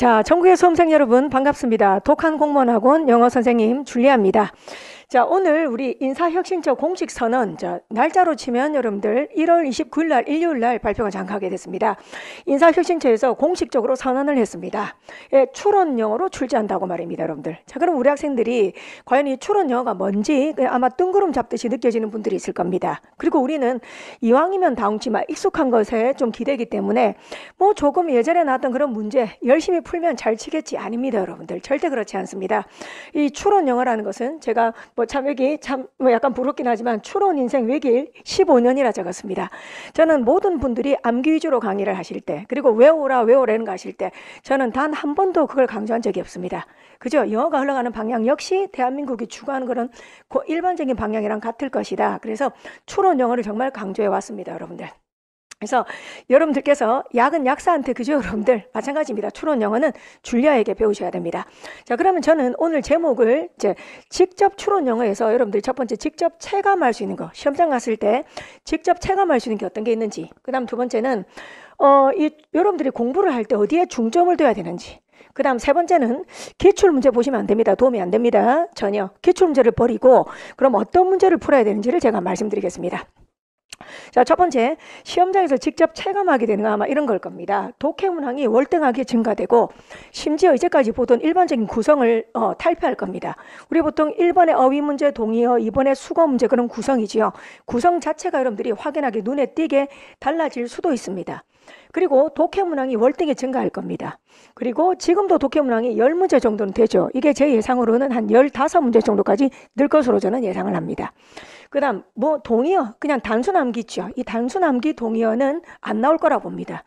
자, 전국의 수험생 여러분 반갑습니다. 독한 공무원학원 영어 선생님 줄리아입니다. 자, 오늘 우리 인사혁신처 공식 선언, 날짜로 치면 여러분들 1월 29일 날 일요일 날 발표가 장하게 됐습니다. 인사혁신처에서 공식적으로 선언을 했습니다. 예, 추론 영어로 출제한다고 말입니다, 여러분들. 자, 그럼 우리 학생들이 과연 이 추론 영어가 뭔지 아마 뜬구름 잡듯이 느껴지는 분들이 있을 겁니다. 그리고 우리는 이왕이면 다홍치마 익숙한 것에 좀 기대기 때문에 뭐 조금 예전에 나왔던 그런 문제 열심히 풀면 잘 치겠지 아닙니다, 여러분들. 절대 그렇지 않습니다. 이 추론 영어라는 것은 제가 여기 약간 부럽긴 하지만 추론 인생 외길 15년이라 적었습니다. 저는 모든 분들이 암기 위주로 강의를 하실 때, 그리고 외우라는 거 하실 때 저는 단 한 번도 그걸 강조한 적이 없습니다. 그죠? 영어가 흘러가는 방향 역시 대한민국이 추구하는 그런 일반적인 방향이랑 같을 것이다. 그래서 추론 영어를 정말 강조해 왔습니다, 여러분들. 그래서 여러분들께서 약은 약사한테, 그죠, 여러분들? 마찬가지입니다. 추론 영어는 줄리아에게 배우셔야 됩니다. 자, 그러면 저는 오늘 제목을 직접 추론 영어에서 여러분들이 첫 번째 직접 체감할 수 있는 거, 시험장 갔을 때 직접 체감할 수 있는 게 어떤 게 있는지, 그 다음 두 번째는 여러분들이 공부를 할 때 어디에 중점을 둬야 되는지, 그 다음 세 번째는 기출문제 보시면 안 됩니다. 도움이 안 됩니다. 전혀. 기출문제를 버리고 그럼 어떤 문제를 풀어야 되는지를 제가 말씀드리겠습니다. 자, 첫 번째, 시험장에서 직접 체감하게 되는 거 아마 이런 걸 겁니다. 독해 문항이 월등하게 증가되고 심지어 이제까지 보던 일반적인 구성을 탈피할 겁니다. 우리 보통 1번에 어휘 문제, 동의어, 2번에 수거 문제, 그런 구성이지요. 구성 자체가 여러분들이 확연하게 눈에 띄게 달라질 수도 있습니다. 그리고 독해 문항이 월등히 증가할 겁니다. 그리고 지금도 독해 문항이 10문제 정도는 되죠. 이게 제 예상으로는 한 15문제 정도까지 늘 것으로 저는 예상을 합니다. 그 다음 동의어, 그냥 단순 암기죠. 이 단순 암기 동의어는 안 나올 거라 봅니다.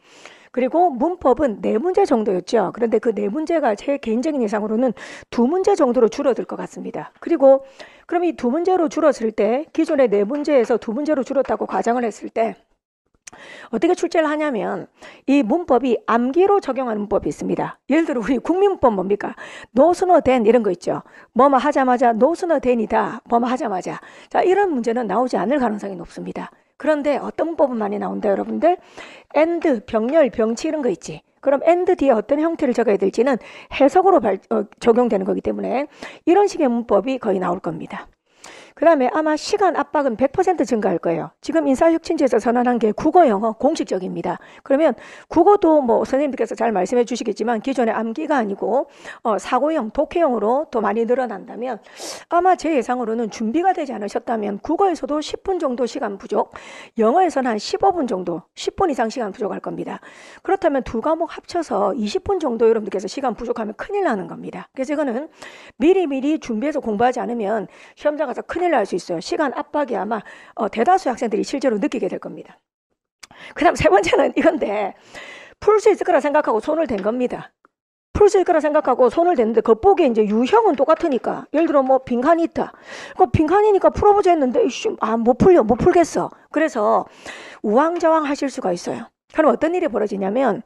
그리고 문법은 4문제 정도였죠. 그런데 그 4문제가 제 개인적인 예상으로는 2문제 정도로 줄어들 것 같습니다. 그리고 그럼 이 2문제로 줄었을 때, 기존의 4문제에서 2문제로 줄었다고 가정을 했을 때 어떻게 출제를 하냐면, 이 문법이 암기로 적용하는 문법이 있습니다. 예를 들어 우리 국민문법 뭡니까? 노스너 된 이런 거 있죠. 뭐뭐 하자마자 노스너 된이다. 뭐뭐 하자마자. 자, 이런 문제는 나오지 않을 가능성이 높습니다. 그런데 어떤 문법은 많이 나온다, 여러분들? and, 병렬, 병치 이런 거 있지. 그럼 and 뒤에 어떤 형태를 적어야 될지는 해석으로 적용되는 거기 때문에 이런 식의 문법이 거의 나올 겁니다. 그 다음에 아마 시간 압박은 100% 증가할 거예요. 지금 인사혁신처에서 선언한 게 국어, 영어 공식적입니다. 그러면 국어도 선생님들께서 잘 말씀해 주시겠지만 기존의 암기가 아니고 사고형, 독해형으로 더 많이 늘어난다면 아마 제 예상으로는 준비가 되지 않으셨다면 국어에서도 10분 정도 시간 부족, 영어에서는 한 15분 정도, 10분 이상 시간 부족할 겁니다. 그렇다면 두 과목 합쳐서 20분 정도 여러분들께서 시간 부족하면 큰일 나는 겁니다. 그래서 이거는 미리 준비해서 공부하지 않으면 시험장 가서 큰일 날 수 있어요. 시간 압박이 아마 대다수 학생들이 실제로 느끼게 될 겁니다. 그 다음 세 번째는 이건데, 풀 수 있을 거라 생각하고 손을 댄 겁니다. 풀 수 있을 거라 생각하고 손을 댔는데 겉보기에 이제 유형은 똑같으니까, 예를 들어 빈칸이 있다. 그 빈칸이니까 풀어보자 했는데 못 풀겠어. 그래서 우왕좌왕 하실 수가 있어요. 그럼 어떤 일이 벌어지냐면,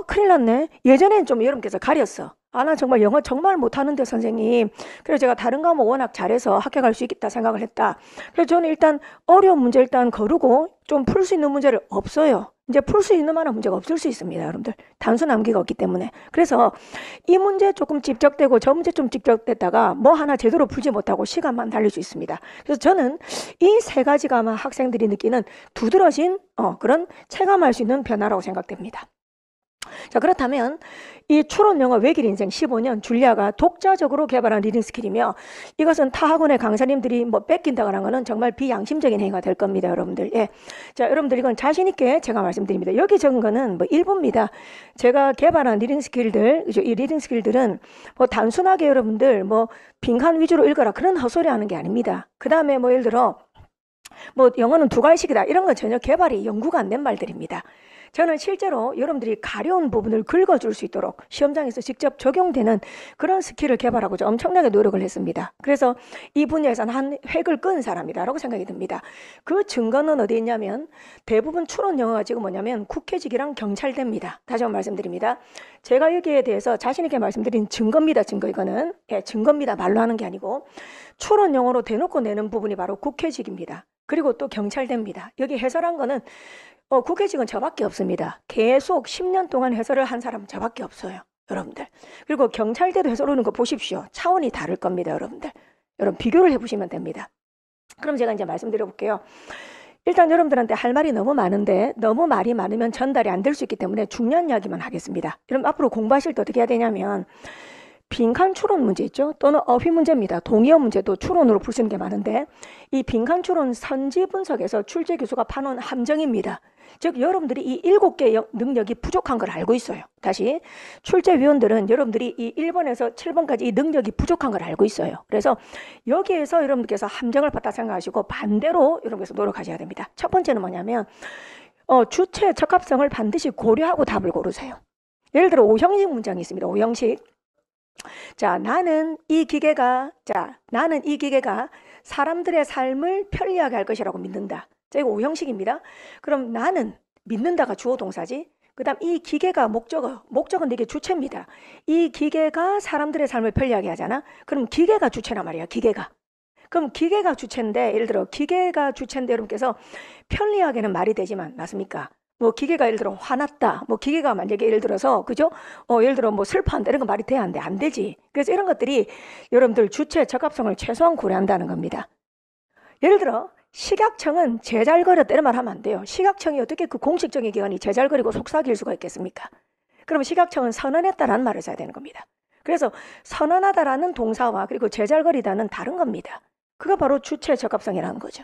큰일 났네. 예전엔 좀 여러분께서 가렸어. 나 정말 영어 정말 못하는데 선생님. 그래서 제가 다른 과목 워낙 잘해서 합격할 수 있겠다 생각을 했다. 그래서 저는 일단 어려운 문제 일단 거르고 좀 풀 수 있는 문제를 없어요. 이제 풀 수 있는 만한 문제가 없을 수 있습니다, 여러분들. 단순 암기가 없기 때문에. 그래서 이 문제 조금 집적되고 저 문제 좀 집적됐다가 하나 제대로 풀지 못하고 시간만 달릴 수 있습니다. 그래서 저는 이 세 가지가 아마 학생들이 느끼는 두드러진 그런 체감할 수 있는 변화라고 생각됩니다. 자, 그렇다면 이 추론 영어 외길 인생 15년 줄리아가 독자적으로 개발한 리딩 스킬이며, 이것은 타 학원의 강사님들이 뺏긴다거나 하는 거는 정말 비양심적인 행위가 될 겁니다, 여러분들. 예. 자, 여러분들 이건 자신 있게 제가 말씀드립니다. 여기 적은 거는 일부입니다. 제가 개발한 리딩 스킬들, 이 리딩 스킬들은 단순하게 여러분들 빈칸 위주로 읽어라 그런 헛소리 하는 게 아닙니다. 그 다음에 예를 들어 영어는 두 가지씩이다 이런 건 전혀 개발이 연구가 안 된 말들입니다. 저는 실제로 여러분들이 가려운 부분을 긁어줄 수 있도록 시험장에서 직접 적용되는 그런 스킬을 개발하고 엄청나게 노력을 했습니다. 그래서 이 분야에서는 한 획을 끈 사람이라고 생각이 듭니다. 그 증거는 어디 있냐면, 대부분 추론 영어가 지금 뭐냐면 국회직이랑 경찰대입니다. 다시 한번 말씀드립니다. 제가 여기에 대해서 자신 있게 말씀드린 증거입니다. 증거 이거는. 예, 증거입니다. 말로 하는 게 아니고. 추론 영어로 대놓고 내는 부분이 바로 국회직입니다. 그리고 또 경찰대입니다. 여기 해설한 거는 국회직은 저밖에 없습니다. 계속 10년 동안 해설을 한 사람은 저밖에 없어요. 여러분들. 그리고 경찰대도 해서 오는 거 보십시오. 차원이 다를 겁니다, 여러분들. 여러분 비교를 해보시면 됩니다. 그럼 제가 이제 말씀드려 볼게요. 일단 여러분들한테 할 말이 너무 많은데 너무 말이 많으면 전달이 안 될 수 있기 때문에 중요한 이야기만 하겠습니다. 여러분 앞으로 공부하실 때 어떻게 해야 되냐면 빈칸 추론 문제 있죠? 또는 어휘 문제입니다. 동의어 문제도 추론으로 풀 수 있는 게 많은데 이 빈칸 추론 선지 분석에서 출제 교수가 파놓은 함정입니다. 즉 여러분들이 이 7개의 능력이 부족한 걸 알고 있어요. 다시 출제위원들은 여러분들이 이 1번에서 7번까지 이 능력이 부족한 걸 알고 있어요. 그래서 여기에서 여러분들께서 함정을 봤다 생각하시고 반대로 여러분께서 노력하셔야 됩니다. 첫 번째는 뭐냐면 주체 적합성을 반드시 고려하고 답을 고르세요. 예를 들어 5형식 문장이 있습니다. 5형식. 자, 나는 이 기계가 사람들의 삶을 편리하게 할 것이라고 믿는다. 자, 이거 5형식입니다. 그럼 나는 믿는다가 주어 동사지. 그 다음 이 기계가 목적은 이게 주체입니다. 이 기계가 사람들의 삶을 편리하게 하잖아. 그럼 기계가 주체란 말이야. 기계가. 그럼 기계가 주체인데 예를 들어 기계가 주체인데 여러분께서 편리하게는 말이 되지만 맞습니까? 뭐 기계가 예를 들어 화났다. 뭐 기계가 만약에 예를 들어서 그죠? 예를 들어 뭐 슬퍼한다 이런 거 말이 돼야 안 돼. 안 되지. 그래서 이런 것들이 여러분들 주체 적합성을 최소한 고려한다는 겁니다. 예를 들어 식약청은 제잘거렸다 이런 말 하면 안 돼요. 식약청이 어떻게 그 공식적인 기관이 제잘거리고 속삭일 수가 있겠습니까? 그럼 식약청은 선언했다라는 말을 써야 되는 겁니다. 그래서 선언하다라는 동사와 그리고 제잘거리다는 다른 겁니다. 그거 바로 주체 적합성이라는 거죠.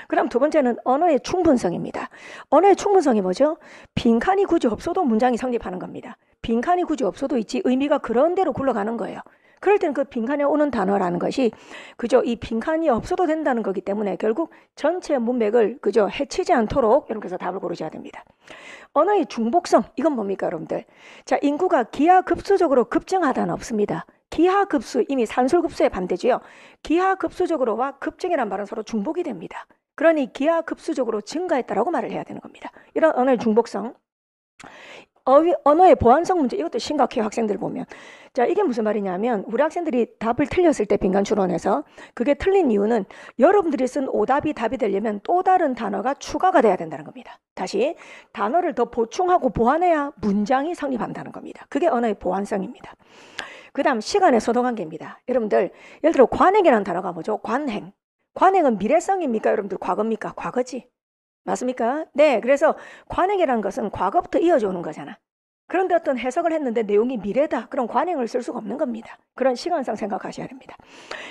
그럼 두 번째는 언어의 충분성입니다. 언어의 충분성이 뭐죠? 빈칸이 굳이 없어도 문장이 성립하는 겁니다. 빈칸이 굳이 없어도 있지 의미가 그런 대로 굴러가는 거예요. 그럴 때는 그 빈칸에 오는 단어라는 것이 그저 이 빈칸이 없어도 된다는 거기 때문에 결국 전체 문맥을 그저 해치지 않도록 여러분께서 답을 고르셔야 됩니다. 언어의 중복성, 이건 뭡니까 여러분들? 자, 인구가 기하급수적으로 급증하다는 없습니다. 기하급수, 이미 산술급수의 반대지요. 기하급수적으로와 급증이란 말은 서로 중복이 됩니다. 그러니 기하급수적으로 증가했다라고 말을 해야 되는 겁니다. 이런 언어의 중복성. 언어의 보완성 문제, 이것도 심각해요. 학생들 보면. 자, 이게 무슨 말이냐면 우리 학생들이 답을 틀렸을 때 빈칸 추론에서 그게 틀린 이유는 여러분들이 쓴 오답이 답이 되려면 또 다른 단어가 추가가 돼야 된다는 겁니다. 다시 단어를 더 보충하고 보완해야 문장이 성립한다는 겁니다. 그게 언어의 보완성입니다. 그 다음 시간의 소동관계입니다. 여러분들 예를 들어 관행이라는 단어가 뭐죠? 관행. 관행은 미래성입니까? 여러분들 과거입니까? 과거지. 맞습니까? 네, 그래서 관행이라는 것은 과거부터 이어져 오는 거잖아. 그런데 어떤 해석을 했는데 내용이 미래다. 그럼 관행을 쓸 수가 없는 겁니다. 그런 시간상 생각하셔야 됩니다.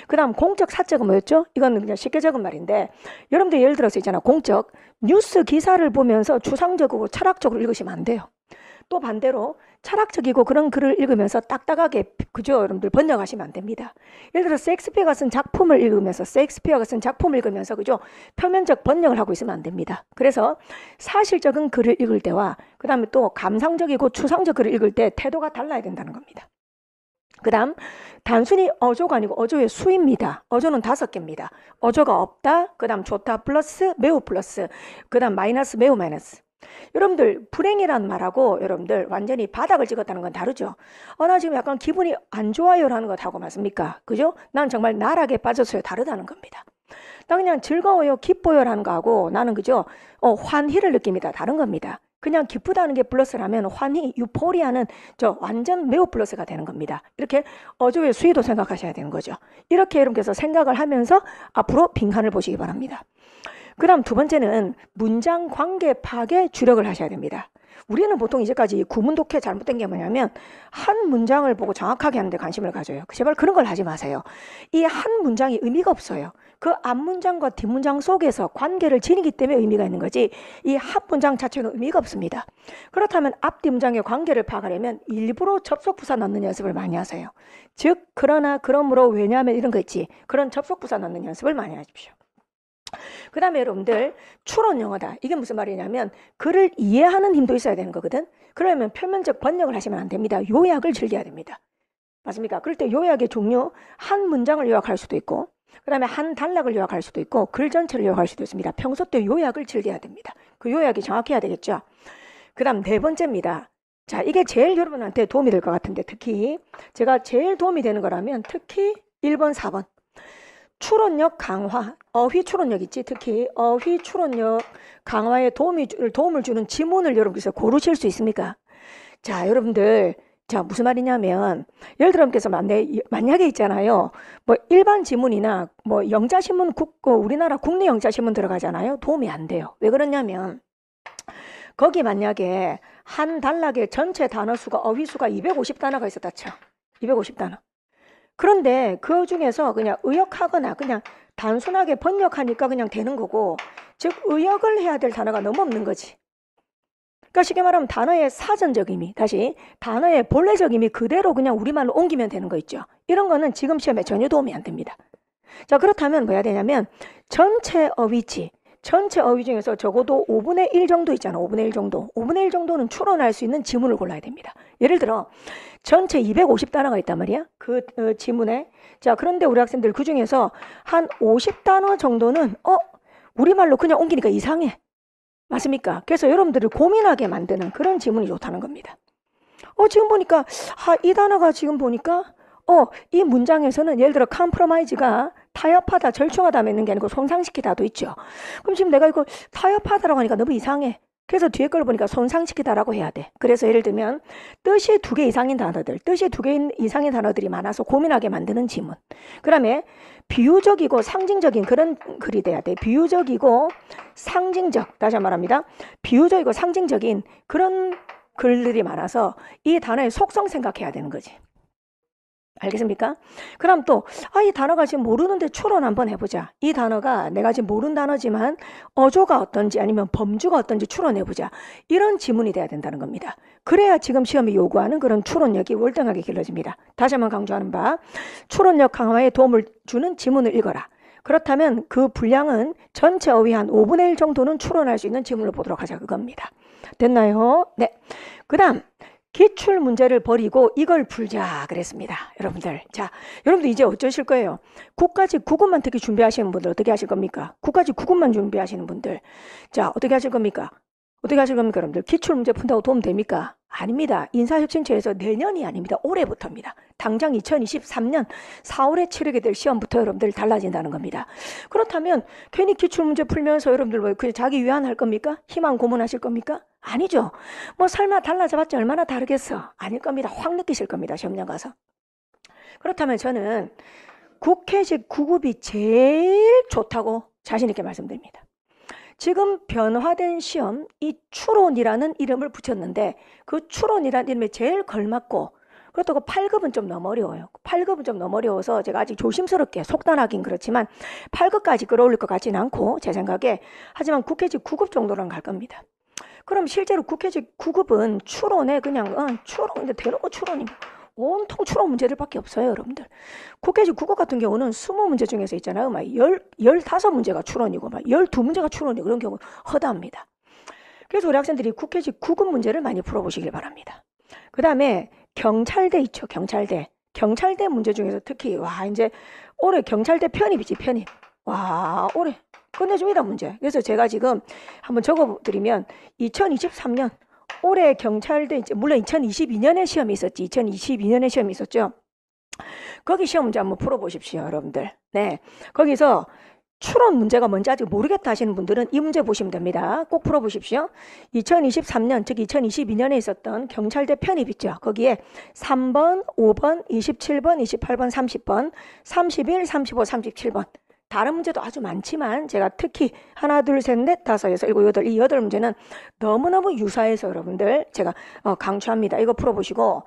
그 다음 공적 사적은 뭐였죠? 이건 그냥 쉽게 적은 말인데 여러분들 예를 들어서 있잖아. 공적 뉴스 기사를 보면서 추상적이고 철학적으로 읽으시면 안 돼요. 또 반대로 철학적이고 그런 글을 읽으면서 딱딱하게 그죠? 여러분들 번역하시면 안 됩니다. 예를 들어 셰익스피어가 쓴 작품을 읽으면서 그죠? 표면적 번역을 하고 있으면 안 됩니다. 그래서 사실적인 글을 읽을 때와 그 다음에 또 감상적이고 추상적 글을 읽을 때 태도가 달라야 된다는 겁니다. 그 다음 단순히 어조가 아니고 어조의 수입니다. 어조는 5개입니다. 어조가 없다, 그 다음 좋다 플러스 매우 플러스, 그 다음 마이너스 매우 마이너스. 여러분들 불행이라는 말하고 여러분들 완전히 바닥을 찍었다는 건 다르죠. 나 지금 약간 기분이 안 좋아요 라는 것하고 맞습니까? 그죠? 난 정말 나락에 빠졌어요. 다르다는 겁니다. 나 그냥 즐거워요 기뻐요 라는 거하고 나는 그죠? 환희를 느낍니다. 다른 겁니다. 그냥 기쁘다는 게 플러스라면 환희, 유포리아는 저 완전 매우 플러스가 되는 겁니다. 이렇게 어조의 수위도 생각하셔야 되는 거죠. 이렇게 여러분께서 생각을 하면서 앞으로 빈칸을 보시기 바랍니다. 그 다음 두 번째는 문장 관계 파악에 주력을 하셔야 됩니다. 우리는 보통 이제까지 구문 독해 잘못된 게 뭐냐면 한 문장을 보고 정확하게 하는 데 관심을 가져요. 제발 그런 걸 하지 마세요. 이 한 문장이 의미가 없어요. 그 앞문장과 뒷문장 속에서 관계를 지니기 때문에 의미가 있는 거지 이 합문장 자체는 의미가 없습니다. 그렇다면 앞, 뒷문장의 관계를 파악하려면 일부러 접속부사 넣는 연습을 많이 하세요. 즉, 그러나, 그러므로, 왜냐하면 이런 거 있지. 그런 접속부사 넣는 연습을 많이 하십시오. 그 다음에 여러분들 추론 영어다. 이게 무슨 말이냐면 글을 이해하는 힘도 있어야 되는 거거든. 그러면 표면적 번역을 하시면 안 됩니다. 요약을 즐겨야 됩니다. 맞습니까? 그럴 때 요약의 종류 한 문장을 요약할 수도 있고 그 다음에 한 단락을 요약할 수도 있고 글 전체를 요약할 수도 있습니다. 평소 때 요약을 즐겨야 됩니다. 그 요약이 정확해야 되겠죠. 그 다음 네 번째입니다. 자, 이게 제일 여러분한테 도움이 될 것 같은데 특히 제가 제일 도움이 되는 거라면 특히 1번, 4번 추론력 강화, 어휘 추론력 있지. 특히 어휘 추론력 강화에 도움을 주는 지문을 여러분께서 고르실 수 있습니까? 자, 여러분들 자, 무슨 말이냐면, 예를 들어, 여러분께서 만약에 있잖아요. 뭐, 일반 지문이나, 뭐, 영자신문, 우리나라 국내 영자신문 들어가잖아요. 도움이 안 돼요. 왜 그러냐면, 거기 만약에 한 단락에 전체 단어 수가, 어휘 수가 250단어가 있었다 쳐. 250단어. 그런데 그 중에서 그냥 의역하거나 그냥 단순하게 번역하니까 그냥 되는 거고, 즉, 의역을 해야 될 단어가 너무 없는 거지. 그러니까 쉽게 말하면 단어의 사전적 의미, 다시 단어의 본래적 의미 그대로 그냥 우리말로 옮기면 되는 거 있죠. 이런 거는 지금 시험에 전혀 도움이 안 됩니다. 자, 그렇다면 뭐 해야 되냐면 전체 어휘치, 전체 어휘 중에서 적어도 5분의 1 정도 있잖아. 5분의 1 정도. 5분의 1 정도는 추론할 수 있는 지문을 골라야 됩니다. 예를 들어 전체 250단어가 있단 말이야. 그 지문에. 자, 그런데 우리 학생들 그 중에서 한 50단어 정도는 우리말로 그냥 옮기니까 이상해. 맞습니까? 그래서 여러분들을 고민하게 만드는 그런 지문이 좋다는 겁니다. 지금 보니까, 이 단어가 지금 보니까, 이 문장에서는 예를 들어 컴프로마이즈가 타협하다, 절충하다 맺는 게 아니고 손상시키다도 있죠. 그럼 지금 내가 이거 타협하다라고 하니까 너무 이상해. 그래서 뒤에 걸 보니까 손상시키다라고 해야 돼. 그래서 예를 들면 뜻이 2개 이상인 단어들, 뜻이 2개 이상인 단어들이 많아서 고민하게 만드는 지문. 그 다음에 비유적이고 상징적인 그런 글이 돼야 돼. 비유적이고 상징적, 다시 한번 말합니다. 비유적이고 상징적인 그런 글들이 많아서 이 단어의 속성 생각해야 되는 거지. 알겠습니까? 그럼 또, 이 단어가 지금 모르는데 추론 한번 해보자. 이 단어가 내가 지금 모르는 단어지만 어조가 어떤지 아니면 범주가 어떤지 추론해보자. 이런 지문이 돼야 된다는 겁니다. 그래야 지금 시험이 요구하는 그런 추론력이 월등하게 길러집니다. 다시 한번 강조하는 바, 추론력 강화에 도움을 주는 지문을 읽어라. 그렇다면 그 분량은 전체 어휘 한 5분의 1 정도는 추론할 수 있는 지문을 보도록 하자. 그겁니다. 됐나요? 네. 그 다음. 기출 문제를 버리고 이걸 풀자 그랬습니다. 여러분들. 자, 여러분들 이제 어쩌실 거예요? 국가직 9급만 특히 준비하시는 분들 어떻게 하실 겁니까? 국가직 9급만 준비하시는 분들. 자, 어떻게 하실 겁니까? 어떻게 하실 겁니까, 여러분들? 기출 문제 푼다고 도움 됩니까? 아닙니다. 인사혁신처에서 내년이 아닙니다. 올해부터입니다. 당장 2023년 4월에 치르게 될 시험부터 여러분들 달라진다는 겁니다. 그렇다면 괜히 기출 문제 풀면서 여러분들 뭐 그냥 자기 위안할 겁니까? 희망 고문하실 겁니까? 아니죠. 뭐 설마 달라져봤자 얼마나 다르겠어? 아닐 겁니다. 확 느끼실 겁니다. 시험장 가서. 그렇다면 저는 국회식 9급이 제일 좋다고 자신 있게 말씀드립니다. 지금 변화된 시험, 이 추론이라는 이름을 붙였는데 그 추론이라는 이름에 제일 걸맞고, 그렇다고 8급은 좀 너무 어려워요. 8급은 좀 너무 어려워서 제가 아직 조심스럽게 속단하긴 그렇지만 8급까지 끌어올릴 것 같지는 않고 제 생각에, 하지만 국회직 9급 정도는 갈 겁니다. 그럼 실제로 국회직 9급은 추론에 그냥 추론, 이제 대놓고 추론입니다. 온통 추론 문제들밖에 없어요, 여러분들. 국회직 9급 같은 경우는 20문제 중에서 있잖아요. 막 15문제가 추론이고 막 12문제가 추론이고 그런 경우 허다합니다. 그래서 우리 학생들이 국회직 9급 문제를 많이 풀어보시길 바랍니다. 그 다음에 경찰대 있죠, 경찰대. 경찰대 문제 중에서 특히 이제 올해 경찰대 편입이지, 편입. 올해 끝내줍니다, 문제. 그래서 제가 지금 한번 적어드리면 2023년 올해 경찰대, 물론 2022년에 시험이 있었지. 2022년에 시험이 있었죠. 거기 시험 문제 한번 풀어보십시오, 여러분들. 네. 거기서 추론 문제가 뭔지 아직 모르겠다 하시는 분들은 이 문제 보시면 됩니다. 꼭 풀어보십시오. 2023년, 즉 2022년에 있었던 경찰대 편입 있죠. 거기에 3번, 5번, 27번, 28번, 30번, 31, 35, 37번. 다른 문제도 아주 많지만 제가 특히 하나, 둘, 셋, 넷, 다섯, 여섯, 일곱, 여덟, 이 8문제는 너무너무 유사해서 여러분들 제가 강추합니다. 이거 풀어보시고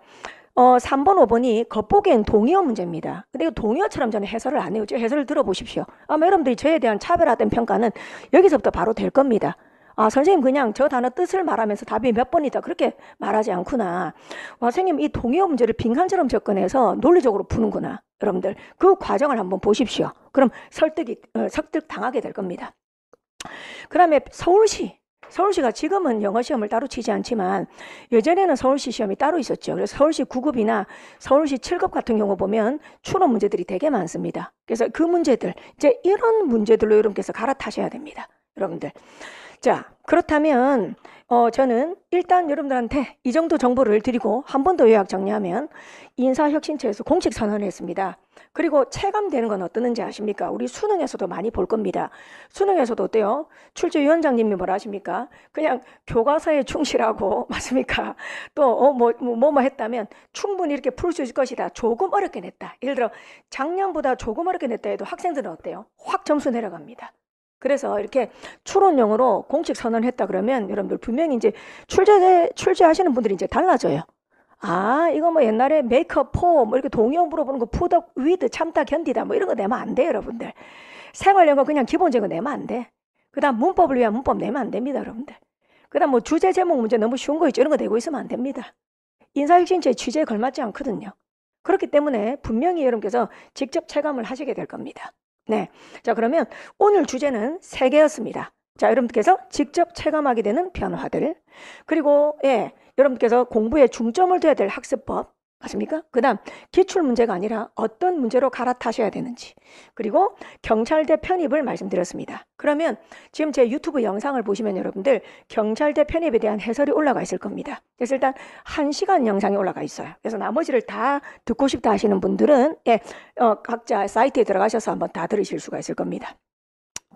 3번, 5번이 겉보기엔 동의어 문제입니다. 근데 이거 동의어처럼 저는 해설을 안 해요. 해설을 들어보십시오. 아마 여러분들이 저에 대한 차별화된 평가는 여기서부터 바로 될 겁니다. 선생님 그냥 저 단어 뜻을 말하면서 답이 몇 번이다 그렇게 말하지 않구나. 선생님 이 동의어 문제를 빈칸처럼 접근해서 논리적으로 푸는구나. 여러분들 그 과정을 한번 보십시오. 그럼 설득 당하게 될 겁니다. 그 다음에 서울시가 지금은 영어 시험을 따로 치지 않지만 예전에는 서울시 시험이 따로 있었죠. 그래서 서울시 9급이나 서울시 7급 같은 경우 보면 추론 문제들이 되게 많습니다. 그래서 그 문제들, 이제 이런 문제들로 여러분께서 갈아타셔야 됩니다. 여러분들. 자, 그렇다면 저는 일단 여러분들한테 이 정도 정보를 드리고 한 번 더 요약 정리하면 인사혁신처에서 공식 선언을 했습니다. 그리고 체감되는 건 어떠는지 아십니까? 우리 수능에서도 많이 볼 겁니다. 수능에서도 어때요? 출제위원장님이 뭐라 하십니까? 그냥 교과서에 충실하고 맞습니까? 또 뭐 했다면 충분히 이렇게 풀 수 있을 것이다. 조금 어렵게 냈다. 예를 들어 작년보다 조금 어렵게 냈다 해도 학생들은 어때요? 확 점수 내려갑니다. 그래서 이렇게 추론용어로 공식 선언했다 그러면 여러분들 분명히 이제 출제하시는 분들이 이제 달라져요. 아, 이거 뭐 옛날에 메이크업, 포, 뭐 이렇게 동의어 물어보는 거 푸덕, 위드, 참다, 견디다 뭐 이런 거 내면 안 돼요, 여러분들. 생활영어 그냥 기본적인 거 내면 안 돼. 그 다음 문법을 위한 문법 내면 안 됩니다, 여러분들. 그 다음 뭐 주제, 제목, 문제 너무 쉬운 거 있죠. 이런 거 내고 있으면 안 됩니다. 인사혁신처의 취지에 걸맞지 않거든요. 그렇기 때문에 분명히 여러분께서 직접 체감을 하시게 될 겁니다. 네. 자, 그러면 오늘 주제는 3개였습니다. 자, 여러분께서 직접 체감하게 되는 변화들. 그리고, 여러분께서 공부에 중점을 둬야 될 학습법. 맞습니까? 그 다음, 기출문제가 아니라 어떤 문제로 갈아타셔야 되는지. 그리고 경찰대 편입을 말씀드렸습니다. 그러면 지금 제 유튜브 영상을 보시면 여러분들 경찰대 편입에 대한 해설이 올라가 있을 겁니다. 그래서 일단 1시간 영상이 올라가 있어요. 그래서 나머지를 다 듣고 싶다 하시는 분들은 각자 사이트에 들어가셔서 한번 다 들으실 수가 있을 겁니다.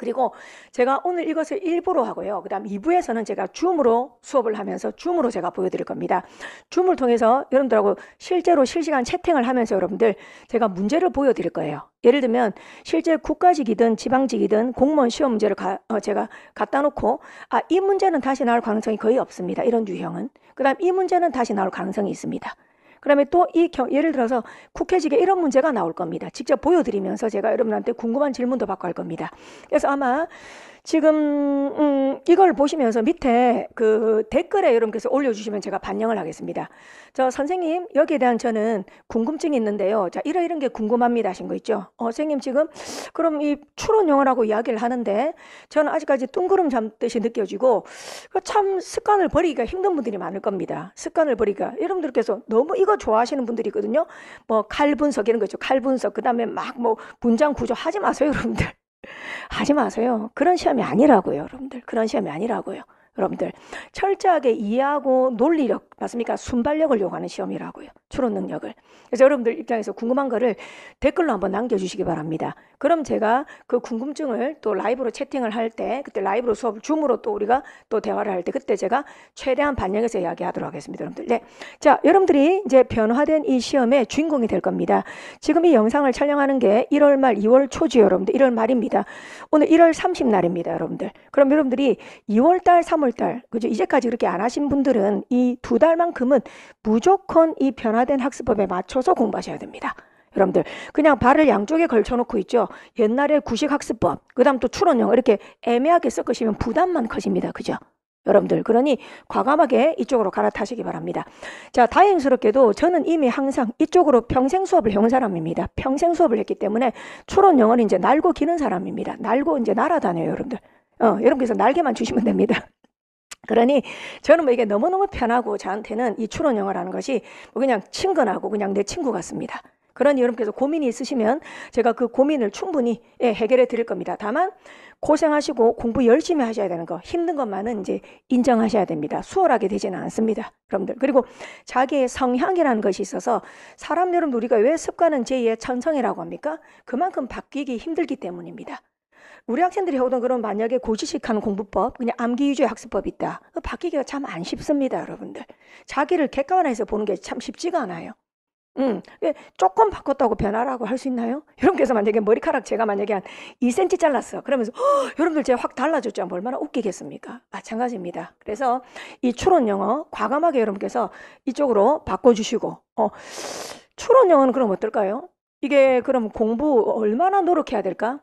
그리고 제가 오늘 이것을 일부로 하고요. 그 다음 2부에서는 제가 줌으로 수업을 하면서 줌으로 제가 보여드릴 겁니다. 줌을 통해서 여러분들하고 실제로 실시간 채팅을 하면서 여러분들 제가 문제를 보여드릴 거예요. 예를 들면 실제 국가직이든 지방직이든 공무원 시험 문제를 제가 갖다 놓고 이 문제는 다시 나올 가능성이 거의 없습니다. 이런 유형은. 그 다음 이 문제는 다시 나올 가능성이 있습니다. 그다음에 또 예를 들어서 국회직에 이런 문제가 나올 겁니다. 직접 보여드리면서 제가 여러분한테 궁금한 질문도 받고 할 겁니다. 그래서 아마 지금 이걸 보시면서 밑에 그 댓글에 여러분께서 올려주시면 제가 반영을 하겠습니다. 저 선생님 여기에 대한 저는 궁금증이 있는데요. 자, 이런 게 궁금합니다 하신 거 있죠. 선생님 지금 그럼 이 추론영어라고 이야기를 하는데 저는 아직까지 뜬구름 잡듯이 느껴지고 참 습관을 버리기가 힘든 분들이 많을 겁니다. 습관을 버리기가 여러분들께서 너무 이거 좋아하시는 분들이 있거든요. 뭐 칼 분석 이런 거 있죠. 칼 분석 그 다음에 막 뭐 문장 구조 하지 마세요 여러분들. 하지 마세요. 그런 시험이 아니라고요, 여러분들. 그런 시험이 아니라고요. 여러분들 철저하게 이해하고 논리력 맞습니까? 순발력을 요구하는 시험이라고요. 추론 능력을. 그래서 여러분들 입장에서 궁금한 거를 댓글로 한번 남겨주시기 바랍니다. 그럼 제가 그 궁금증을 또 라이브로 채팅을 할 때 그때 라이브로 수업 줌으로 또 우리가 또 대화를 할 때 그때 제가 최대한 반영해서 이야기하도록 하겠습니다. 여러분들. 네. 자, 여러분들이 이제 변화된 이 시험의 주인공이 될 겁니다. 지금 이 영상을 촬영하는 게 1월 말 2월 초지 여러분들. 1월 말입니다. 오늘 1월 30날입니다. 여러분들. 그럼 여러분들이 2월달 3월달 그죠? 이제까지 그렇게 안 하신 분들은 이 2달만큼은 무조건 이 변화된 학습법에 맞춰서 공부하셔야 됩니다. 여러분들 그냥 발을 양쪽에 걸쳐놓고 있죠. 옛날에 구식학습법 그 다음 또 추론형 이렇게 애매하게 섞으시면 부담만 커집니다. 그죠? 여러분들 그러니 과감하게 이쪽으로 갈아타시기 바랍니다. 자, 다행스럽게도 저는 이미 항상 이쪽으로 평생 수업을 해온 사람입니다. 평생 수업을 했기 때문에 추론영어는 이제 날고 기는 사람입니다. 날고 이제 날아다녀요. 여러분들 여러분께서 날개만 주시면 됩니다. 그러니 저는 뭐 이게 너무너무 편하고 저한테는 이 추론영어라는 것이 뭐 그냥 친근하고 그냥 내 친구 같습니다. 그러니 여러분께서 고민이 있으시면 제가 그 고민을 충분히 해결해 드릴 겁니다. 다만 고생하시고 공부 열심히 하셔야 되는 거 힘든 것만은 이제 인정하셔야 됩니다. 수월하게 되지는 않습니다. 여러분들. 그리고 자기의 성향이라는 것이 있어서 사람 여러분 우리가 왜 습관은 제2의 천성이라고 합니까? 그만큼 바뀌기 힘들기 때문입니다. 우리 학생들이 하던 그런 만약에 고지식하는 공부법, 그냥 암기 위주의 학습법이 있다. 바뀌기가 참 안 쉽습니다, 여러분들. 자기를 객관화해서 보는 게 참 쉽지가 않아요. 조금 바꿨다고 변화라고 할 수 있나요? 여러분께서 만약에 머리카락 제가 만약에 한 2cm 잘랐어. 그러면서 여러분들 제가 확 달라졌죠. 얼마나 웃기겠습니까? 마찬가지입니다. 그래서 이 추론영어 과감하게 여러분께서 이쪽으로 바꿔주시고 추론영어는 그럼 어떨까요? 이게 그럼 공부 얼마나 노력해야 될까?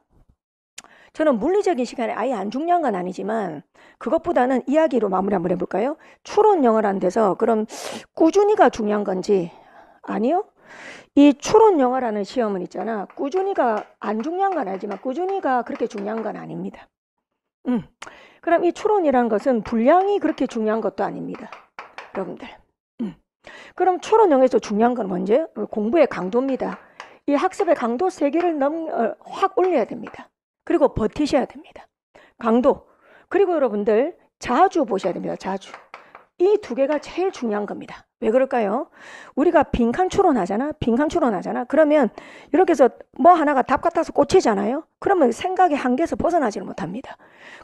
저는 물리적인 시간에 아예 안 중요한 건 아니지만 그것보다는 이야기로 마무리 한번 해볼까요? 추론영어라는 데서 그럼 꾸준히가 중요한 건지 아니요? 이 추론영어라는 시험은 있잖아. 꾸준히가 안 중요한 건 아니지만 꾸준히가 그렇게 중요한 건 아닙니다. 그럼 이 추론이라는 것은 분량이 그렇게 중요한 것도 아닙니다. 여러분들. 그럼 추론영어에서 중요한 건 뭔지? 공부의 강도입니다. 이 학습의 강도 세계를 확 올려야 됩니다. 그리고 버티셔야 됩니다. 강도. 그리고 여러분들 자주 보셔야 됩니다. 자주. 이 두 개가 제일 중요한 겁니다. 왜 그럴까요? 우리가 빈칸 추론하잖아. 빈칸 추론하잖아. 그러면 이렇게 해서 뭐 하나가 답 같아서 꽂히잖아요. 그러면 생각의 한계에서 벗어나지를 못합니다.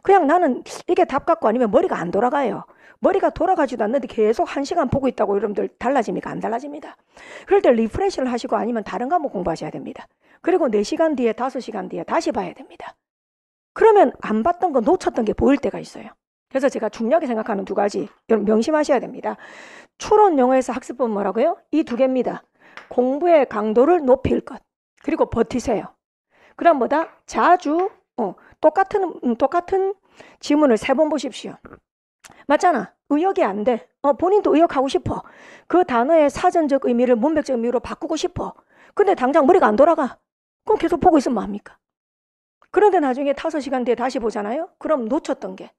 그냥 나는 이게 답 같고 아니면 머리가 안 돌아가요. 머리가 돌아가지도 않는데 계속 1시간 보고 있다고 여러분들 달라집니까? 안 달라집니다. 그럴 때 리프레시를 하시고 아니면 다른 과목 공부하셔야 됩니다. 그리고 4시간 뒤에 5시간 뒤에 다시 봐야 됩니다. 그러면 안 봤던 거 놓쳤던 게 보일 때가 있어요. 그래서 제가 중요하게 생각하는 2가지 여러분 명심하셔야 됩니다. 추론 영어에서 학습법은 뭐라고요? 이 2개입니다. 공부의 강도를 높일 것. 그리고 버티세요. 그럼 뭐다? 자주 똑같은 지문을 3번 보십시오. 맞잖아. 의역이 안 돼. 본인도 의역하고 싶어. 그 단어의 사전적 의미를 문맥적 의미로 바꾸고 싶어. 근데 당장 머리가 안 돌아가. 그럼 계속 보고 있으면 뭐합니까? 그런데 나중에 5시간 뒤에 다시 보잖아요. 그럼 놓쳤던 게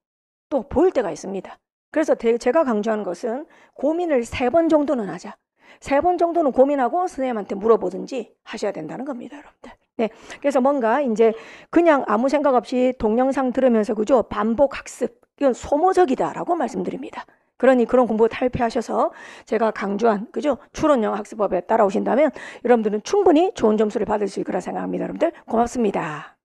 또 보일 때가 있습니다. 그래서 제가 강조하는 것은 고민을 3번 정도는 하자. 3번 정도는 고민하고 선생님한테 물어보든지 하셔야 된다는 겁니다, 여러분들. 네. 그래서 뭔가 이제 그냥 아무 생각 없이 동영상 들으면서 그죠? 반복 학습. 이건 소모적이다라고 말씀드립니다. 그러니 그런 공부 탈피하셔서 제가 강조한 그죠? 추론 영어 학습법에 따라오신다면 여러분들은 충분히 좋은 점수를 받을 수 있을 거라 생각합니다. 여러분들 고맙습니다.